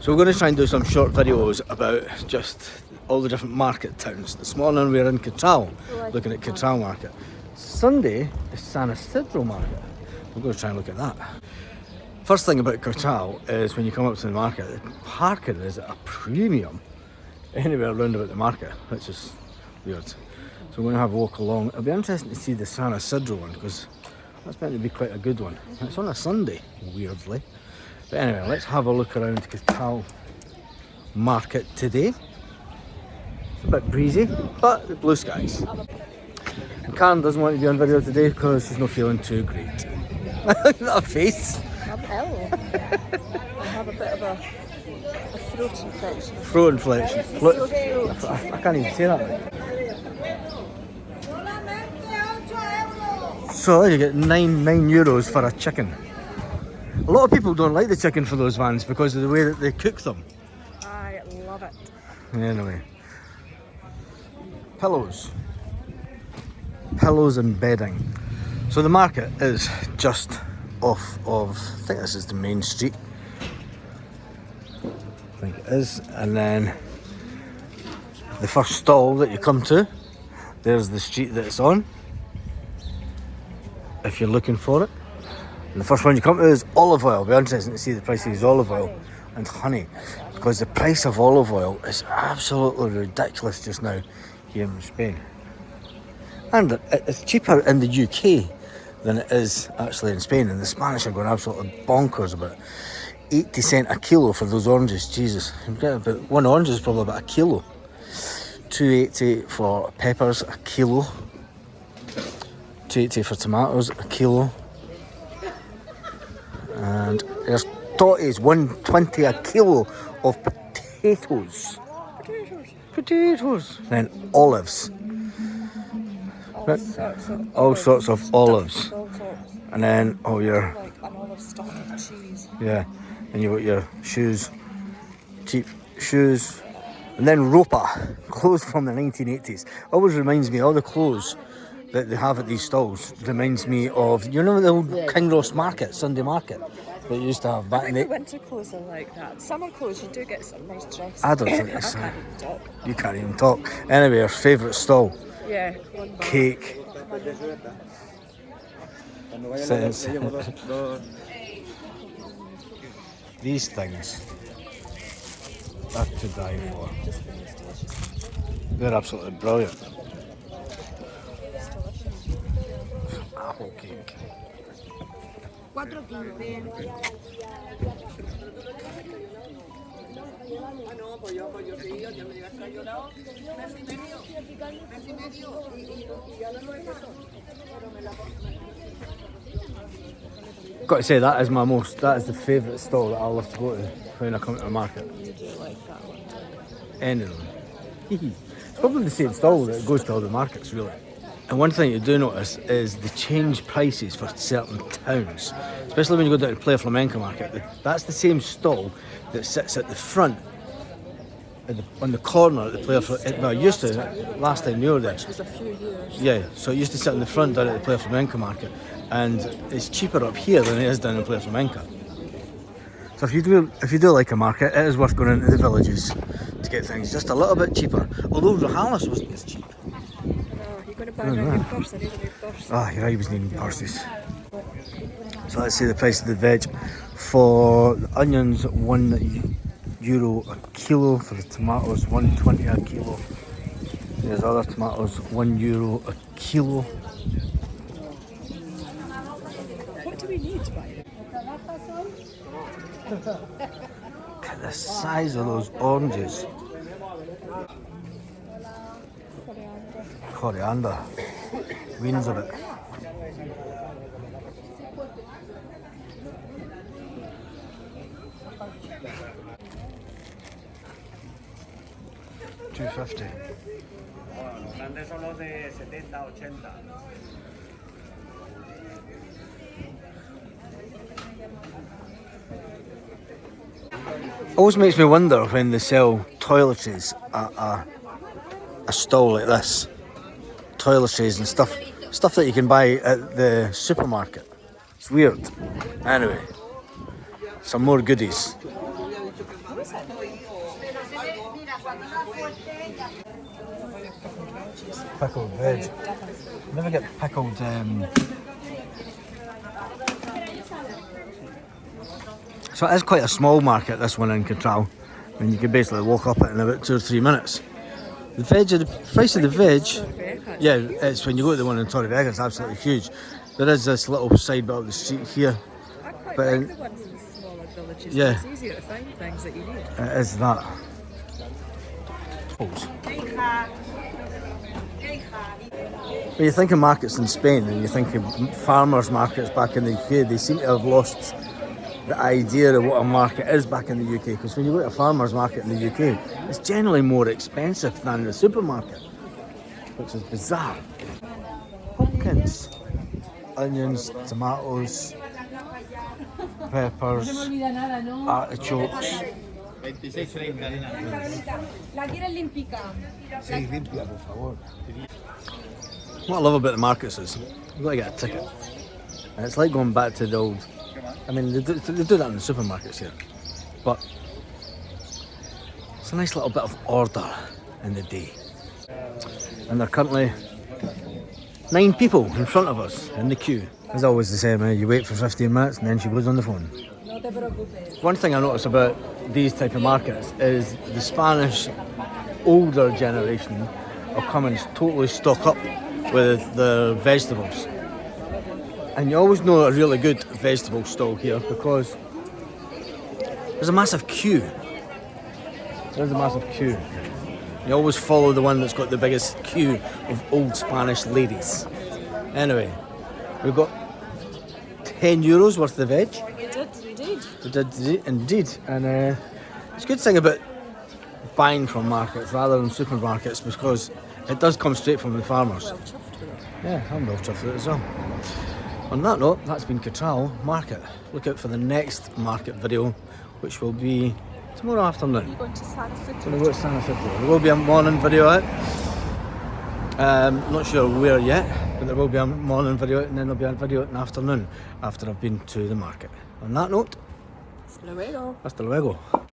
So we're going to try and do some short videos about just all the different market towns. This morning we were in Catral, looking at Catral market. Sunday is San Isidro market. We're going to try and look at that. First thing about Catral is when you come up to the market, the parking is at a premium anywhere around about the market, which is weird. So we're going to have a walk along. It'll be interesting to see the San Isidro one because that's meant to be quite a good one. It's on a Sunday, weirdly. But anyway, let's have a look around Catral market today. It's a bit breezy, but the blue skies. And Karen doesn't want to be on video today because she's not feeling too great. Look at that face. I'm ill. I have a bit of a throat infection. Throat infection. I can't even say that right. So you get €9 for a chicken. A lot of people don't like the chicken for those vans because of the way that they cook them. I love it. Anyway. Pillows and bedding. So the market is just off of, I think this is the main street. I think it is. And then the first stall that you come to, there's the street that it's on, if you're looking for it. And the first one you come to is olive oil. It'll be interesting to see the price of these olive oil and honey, because the price of olive oil is absolutely ridiculous just now here in Spain. And it's cheaper in the UK than it is actually in Spain, and the Spanish are going absolutely bonkers about 80 cents a kilo for those oranges. Jesus, you get about one orange is probably about a kilo. $2.80 for peppers, a kilo. $2.80 for tomatoes, a kilo. And there's totties, $1.20 a kilo of potatoes. Potatoes. Then olives. All sorts of olives. And then your Like an olive stuffed with cheese. Yeah. And you've got your shoes, cheap shoes. And then ropa, clothes from the 1980s. Always reminds me, all the clothes that they have at these stalls reminds me of, you know, the old King Ross market, Sunday market that you used to have back in the... Winter clothes are like that. Summer clothes, you do get some nice dresses. I don't think it's... I can't even talk. You can't even talk. Anyway, our favourite stall. Yeah. Cake. These things are to die for. They're absolutely brilliant. Apple cake. Got to say, that is the favourite stall that I love to go to when I come to a market. You do like that one. Any of them. It's probably the same stall that goes to all the markets, really. And one thing you do notice is the change prices for certain towns, especially when you go down to Playa Flamenca market. That's the same stall that sits at the front, on the corner at the Playa Flamenca. Well, it used to, last time you were there. Which was a few years. Yeah, so it used to sit in the front down at the Playa Flamenca market, and it's cheaper up here than it is down in Playa Flamenca. So if you do like a market, it is worth going into the villages to get things just a little bit cheaper. Although Rojales wasn't as cheap. You're going to buy a new purse. I need a new purse. Ah, you're right, he was needing purses. So let's see the price of the veg. For the onions, €1 a kilo. For the tomatoes, $1.20 a kilo. There's other tomatoes, €1 a kilo. What do we need to buy? Look at the size of those oranges. Coriander. Weens of it. $2.50. Always makes me wonder when they sell toiletries at a stall like this. Toiletries and stuff that you can buy at the supermarket. It's weird. Anyway, some more goodies. Pickled veg. Never get pickled. So it is quite a small market, this one in Catral. I mean, you can basically walk up it in about 2 or 3 minutes. The price of the veg, yeah, it's when you go to the one in Torrevieja, it's absolutely huge. There is this little side bit of the street here. I quite But like the ones in the smaller villages. Yeah. It's easier to find things that you need. It is that. Pulse. When you think of markets in Spain and you think of farmers' markets back in the UK, they seem to have lost the idea of what a market is back in the UK. Because when you go to a farmer's market in the UK, it's generally more expensive than the supermarket, which is bizarre. Pumpkins, onions, tomatoes, peppers, artichokes. What I love about the markets is you've got to get a ticket. And it's like going back to the old, I mean, they do that in the supermarkets here, but it's a nice little bit of order in the day. And there are currently 9 people in front of us in the queue. As always the same, you wait for 15 minutes and then she goes on the phone. One thing I notice about these type of markets is the Spanish older generation will come and totally stock up with their vegetables. And you always know a really good vegetable stall here because there's a massive queue. There's a massive queue. You always follow the one that's got the biggest queue of old Spanish ladies. Anyway, we've got €10 worth of veg. We did indeed. And it's a good thing about buying from markets rather than supermarkets because it does come straight from the farmers. Yeah, I'm well chuffed with it as well. On that note, that's been Catral Market. Look out for the next market video, which will be tomorrow afternoon. You're going to Santa Fe. We're going to go to Santa Fe. There will be a morning video out. Not sure where yet, but there will be a morning video out and then there'll be a video out in the afternoon after I've been to the market. On that note, Hasta luego. hasta luego.